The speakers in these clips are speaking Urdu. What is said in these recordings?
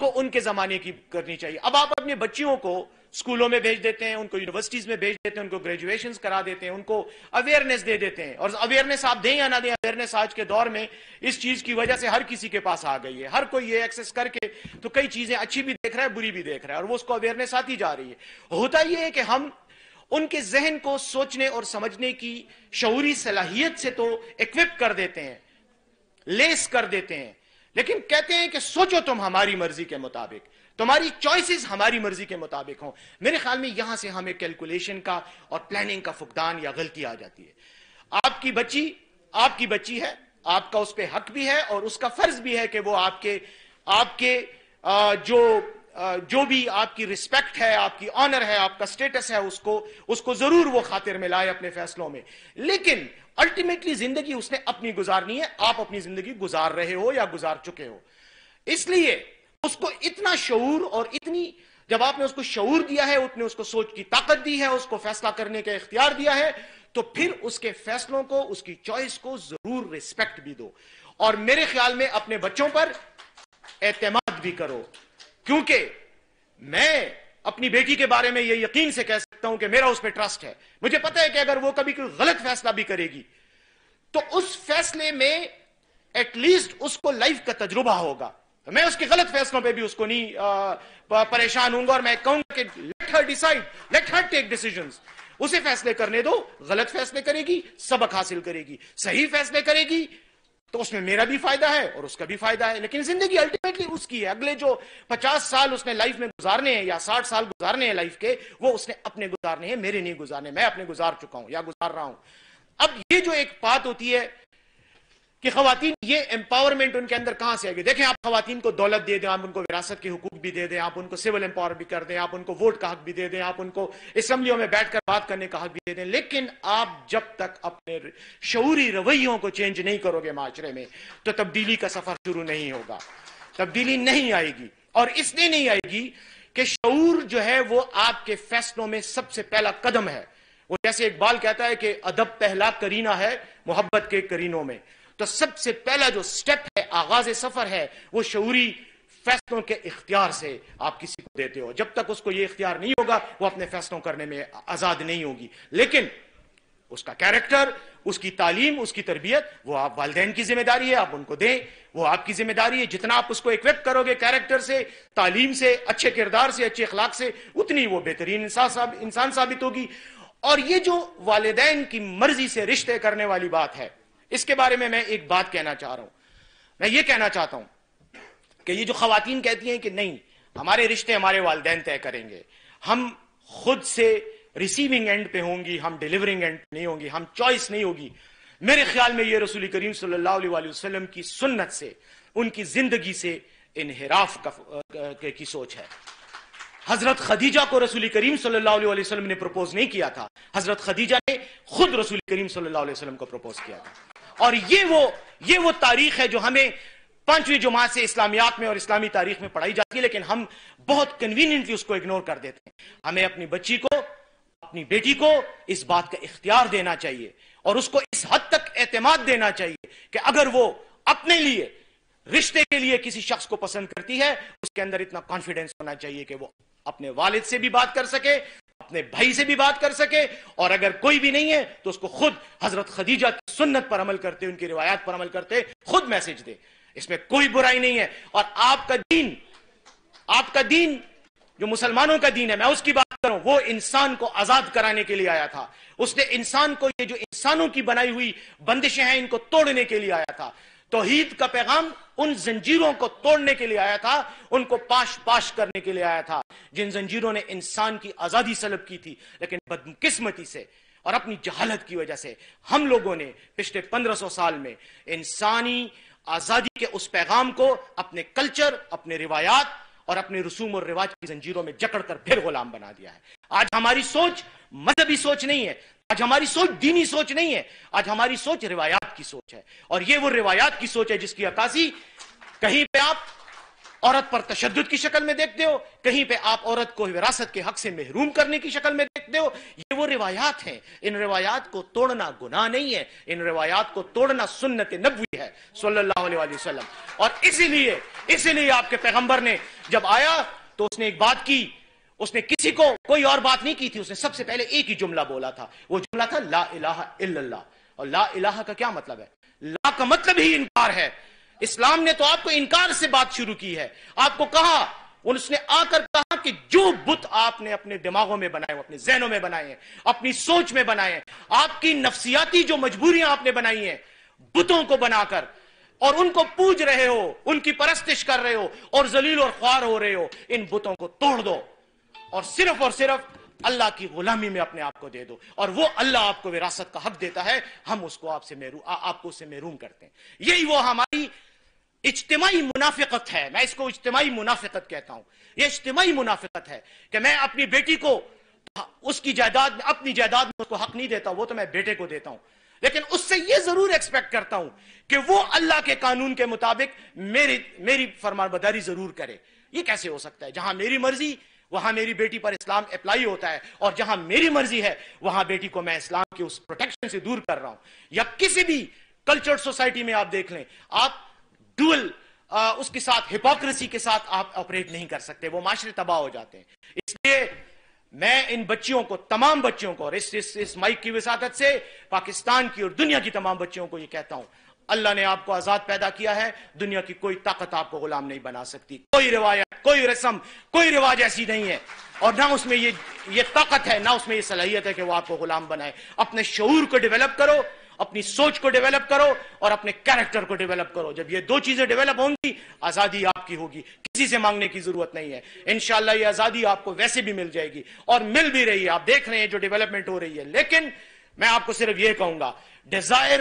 آپ کو ان کے زمانے کی کرنی چاہیے. اب آپ اپنے بچیوں کو اسکولوں میں بھیج دیتے ہیں, ان کو یونیورسٹیز میں بھیج دیتے ہیں, ان کو گریجویشنز کرا دیتے ہیں, ان کو اویئرنیس دے دیتے ہیں. اور اویئرنیس آپ دیں یا نہ دیں, اویئرنیس آج کے دور میں اس چیز کی وجہ سے ہر کسی کے پاس آ گئی ہے. ہر کوئی یہ ایکسس کر کے تو کئی چیزیں اچھی بھی دیکھ رہا ہے, بری بھی دیکھ رہا ہے, اور وہ اس کو اویئرنیس آتی جا رہی ہے. ہوتا یہ ہے کہ ہم ان کے ذہن کو سوچنے اور سمجھنے کی شعوری صلاحیت سے تو ایکوپ کر دیتے ہیں, لیس کر دیتے ہیں, لیکن کہتے ہیں کہ سوچو تم ہماری مرضی کے مطابق, تمہاری چوائسز ہماری مرضی کے مطابق ہوں. میرے خیال میں یہاں سے ہمیں کیلکولیشن کا اور پلاننگ کا فقدان یا غلطی آ جاتی ہے. آپ کی بچی ہے, آپ کا اس پہ حق بھی ہے اور اس کا فرض بھی ہے کہ وہ آپ کے جو بھی آپ کی رسپیکٹ ہے, آپ کی آنر ہے, آپ کا سٹیٹس ہے, اس کو ضرور وہ خاطر میں لائے اپنے فیصلوں میں. لیکن الٹیمیٹلی زندگی اس نے اپنی گزارنی ہے, آپ اپنی زندگی گزار رہے ہو یا گزار چکے ہو. اس لیے اس کو اتنا شعور اور اتنی, جب آپ نے اس کو شعور دیا ہے, اتنے اس کو سوچ کی طاقت دی ہے, اس کو فیصلہ کرنے کا اختیار دیا ہے, تو پھر اس کے فیصلوں کو, اس کی چوائس کو ضرور ریسپیکٹ بھی دو. اور میرے خیال میں اپنے بچوں پر اعتماد بھی کرو, کیونکہ میں اپنی بیٹی کے بارے میں یہ یقین سے کہہ سکتا ہوں کہ میرا اس پہ ٹرسٹ ہے. مجھے پتا ہے کہ اگر وہ کبھی کوئی غلط فیصلہ بھی کرے گی تو اس فیصلے میں ایٹ لیسٹ اس کو لائف کا تجربہ ہوگا. میں اس کے غلط فیصلوں پہ بھی اس کو نہیں پریشان ہوں گا, اور میں کہوں گا کہ let her decide, let her take decisions. اسے فیصلے کرنے دو. غلط فیصلے کرے گی, سبق حاصل کرے گی. صحیح فیصلے کرے گی تو اس میں میرا بھی فائدہ ہے اور اس کا بھی فائدہ ہے. لیکن زندگی الٹیمیٹلی اس کی ہے. اگلے جو 50 سال اس نے لائف میں گزارنے ہیں یا 60 سال گزارنے ہیں لائف کے, وہ اس نے اپنے گزارنے ہیں, میرے نہیں گزارنے. میں اپنے گزار چکا ہوں یا گزار رہا ہوں. اب یہ جو ایک بات ہوتی ہے کہ خواتین, یہ امپاورمنٹ ان کے اندر کہاں سے آئے گی؟ دیکھیں, آپ خواتین کو دولت دے دیں, آپ ان کو وراثت کے حقوق بھی دے دیں, آپ ان کو سول امپاور بھی کر دیں, آپ ان کو ووٹ کا حق بھی دے دیں, آپ ان کو اسمبلیوں میں بیٹھ کر بات کرنے کا حق بھی دے دیں, لیکن آپ جب تک اپنے شعوری رویوں کو چینج نہیں کرو گے معاشرے میں, تو تبدیلی کا سفر شروع نہیں ہوگا. تبدیلی نہیں آئے گی, اور اس لیے نہیں آئے گی کہ شعور جو ہے وہ آپ کے فیصلوں میں سب سے پہلا قدم ہے. وہ جیسے اقبال کہتا ہے کہ ادب پہلا کرینہ ہے محبت کے کرینوں میں. تو سب سے پہلا جو سٹیپ ہے, آغاز سفر ہے, وہ شعوری فیصلوں کے اختیار سے آپ کسی کو دیتے ہو. جب تک اس کو یہ اختیار نہیں ہوگا, وہ اپنے فیصلوں کرنے میں آزاد نہیں ہوگی. لیکن اس کا کیریکٹر, اس کی تعلیم, اس کی تربیت, وہ آپ والدین کی ذمہ داری ہے, آپ ان کو دیں. وہ آپ کی ذمہ داری ہے. جتنا آپ اس کو ایکوپ کرو گے کیریکٹر سے, تعلیم سے, اچھے کردار سے, اچھے اخلاق سے, اتنی وہ بہترین انسان ثابت ہوگی. اور یہ جو والدین کی مرضی سے رشتے کرنے والی بات ہے, اس کے بارے میں ایک بات کہنا چاہ رہا ہوں. میں یہ کہنا چاہتا ہوں کہ یہ جو خواتین کہتی ہیں کہ نہیں, ہمارے رشتے ہمارے والدین طے کریں گے, ہم خود سے ریسیونگ اینڈ پہ ہوں گی, ہم ڈیلیورنگ اینڈ پہ نہیں ہوں گی, ہم چوائس نہیں ہوگی. میرے خیال میں یہ رسول کریم صلی اللہ علیہ وسلم کی سنت سے, ان کی زندگی سے انحراف کی سوچ ہے. حضرت خدیجہ کو رسول کریم صلی اللہ علیہ وسلم نے پروپوز نہیں کیا تھا, حضرت خدیجہ نے خود رسول کریم صلی اللہ علیہ وسلم کو پروپوز کیا تھا. اور یہ وہ تاریخ ہے جو ہمیں 5ویں جماعت سے اسلامیات میں اور اسلامی تاریخ میں پڑھائی جاتی ہے, لیکن ہم بہت کنوینینٹلی اس کو اگنور کر دیتے ہیں. ہمیں اپنی بچی کو, اپنی بیٹی کو اس بات کا اختیار دینا چاہیے, اور اس کو اس حد تک اعتماد دینا چاہیے کہ اگر وہ اپنے لیے, رشتے کے لیے کسی شخص کو پسند کرتی ہے, اس کے اندر اتنا کانفیڈنس ہونا چاہیے کہ وہ اپنے والد سے بھی بات کر سکے, اپنے بھائی سے بھی بات کر سکے, اور اگر کوئی بھی نہیں ہے تو اس کو خود حضرت خدیجہ کی سنت پر عمل کرتے, ان کی روایات پر عمل کرتے خود میسج دے. اس میں کوئی برائی نہیں ہے. اور آپ کا دین جو مسلمانوں کا دین ہے, میں اس کی بات کروں, وہ انسان کو آزاد کرانے کے لیے آیا تھا. اس نے انسان کو, یہ جو انسانوں کی بنائی ہوئی بندشیں ہیں, ان کو توڑنے کے لیے آیا تھا. توحید کا پیغام ان زنجیروں کو توڑنے کے لیے آیا تھا, ان کو پاش کرنے کے لیے آیا تھا, جن زنجیروں نے انسان کی آزادی سلب کی تھی. لیکن بدقسمتی سے اور اپنی جہالت کی وجہ سے ہم لوگوں نے پچھلے 1500 سال میں انسانی آزادی کے اس پیغام کو اپنے کلچر, اپنے روایات اور اپنے رسوم اور رواج کی زنجیروں میں جکڑ کر پھر غلام بنا دیا ہے. آج ہماری سوچ مذہبی سوچ نہیں ہے, آج ہماری سوچ دینی سوچ نہیں ہے, آج ہماری سوچ روایات کی سوچ ہے. اور یہ وہ روایات کی سوچ ہے جس کی عکاسی کہیں پہ آپ عورت پر تشدد کی شکل میں دیکھتے ہو, کہیں پہ آپ عورت کو وراثت کے حق سے محروم کرنے کی شکل میں دیکھتے ہو. یہ وہ روایات ہیں. ان روایات کو توڑنا گناہ نہیں ہے, ان روایات کو توڑنا سنت نبوی ہے صلی اللہ علیہ وسلم. اور اسی لیے آپ کے پیغمبر نے جب آیا تو اس نے ایک بات کی, اس نے کسی کو کوئی اور بات نہیں کی تھی, اس نے سب سے پہلے ایک ہی جملہ بولا تھا, وہ جملہ تھا لا الہ الا اللہ. اور لا الہ کا کیا مطلب ہے؟ لا کا مطلب ہی انکار ہے. اسلام نے تو آپ کو انکار سے بات شروع کی ہے. آپ کو کہا, اس نے آ کر کہا کہ جو بت آپ نے اپنے دماغوں میں بنائے, اپنے ذہنوں میں بنائے ہیں, اپنی سوچ میں بنائے ہیں, آپ کی نفسیاتی جو مجبوریاں آپ نے بنائی ہیں بتوں کو بنا کر, اور ان کو پوج رہے ہو, ان کی پرستش کر رہے ہو اور ذلیل اور خوار ہو رہے ہو, ان بتوں کو توڑ دو اور صرف اللہ کی غلامی میں اپنے آپ کو دے دو, اور وہ اللہ آپ کو وراثت کا حق دیتا ہے, ہم اس کو آپ کو اس سے محروم کرتے ہیں. یہی وہ ہماری اجتماعی منافقت ہے. میں اس کو اجتماعی منافقت کہتا ہوں. یہ اجتماعی منافقت ہے کہ میں اپنی بیٹی کو اس کی جائیداد میں, اپنی جائیداد میں اس کو حق نہیں دیتا, وہ تو میں بیٹے کو دیتا ہوں, لیکن اس سے یہ ضرور ایکسپیکٹ کرتا ہوں کہ وہ اللہ کے قانون کے مطابق میری فرمانبرداری ضرور کرے. یہ کیسے ہو سکتا ہے؟ جہاں میری مرضی وہاں میری بیٹی پر اسلام اپلائی ہوتا ہے, اور جہاں میری مرضی ہے وہاں بیٹی کو میں اسلام کی اس پروٹیکشن سے دور کر رہا ہوں. یا کسی بھی کلچرڈ سوسائٹی میں آپ دیکھ لیں, آپ ڈوئل اس کے ساتھ ہپوکریسی کے ساتھ آپ آپریٹ نہیں کر سکتے, وہ معاشرے تباہ ہو جاتے ہیں. اس لیے میں ان بچیوں کو, تمام بچیوں کو, اور اس مائک کی وساطت سے پاکستان کی اور دنیا کی تمام بچیوں کو یہ کہتا ہوں, اللہ نے آپ کو آزاد پیدا کیا ہے, دنیا کی کوئی طاقت آپ کو غلام نہیں بنا سکتی. کوئی روایت, کوئی رسم, کوئی رواج ایسی نہیں ہے, اور نہ اس میں یہ طاقت ہے, نہ اس میں یہ صلاحیت ہے کہ وہ آپ کو غلام بنائے. اپنے شعور کو ڈیولپ کرو, اپنی سوچ کو ڈیولپ کرو, اور اپنے کیریکٹر کو ڈیولپ کرو. جب یہ دو چیزیں ڈیولپ ہوں گی, آزادی آپ کی ہوگی, کسی سے مانگنے کی ضرورت نہیں ہے. انشاءاللہ یہ آزادی آپ کو ویسے بھی مل جائے گی, اور مل بھی رہی ہے, آپ دیکھ رہے ہیں جو ڈیولپمنٹ ہو رہی ہے. لیکن میں آپ کو صرف یہ کہوں گا, desire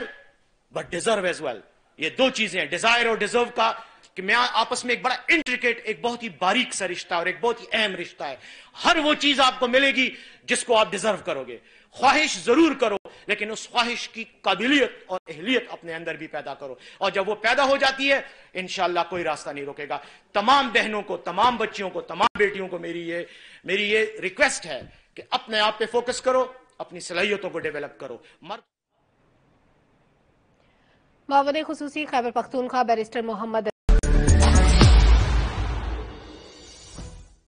but deserve as well, یہ دو چیزیں ہیں, ڈیزائر اور ڈیزرو کا, کہ میں آپس میں ایک بڑا انٹریکیٹ, ایک بہت ہی باریک سا رشتہ اور ایک بہت ہی اہم رشتہ ہے. ہر وہ چیز آپ کو ملے گی جس کو آپ ڈیزرو کرو گے. خواہش ضرور کرو, لیکن اس خواہش کی قابلیت اور اہلیت اپنے اندر بھی پیدا کرو, اور جب وہ پیدا ہو جاتی ہے انشاءاللہ کوئی راستہ نہیں روکے گا. تمام بہنوں کو, تمام بچیوں کو, تمام بیٹیوں کو میری یہ ریکویسٹ ہے کہ اپنے آپ پہ فوکس کرو, اپنی صلاحیتوں کو ڈیولپ کرو. معاون خصوصی خیبر پختونخوا بیرسٹر محمد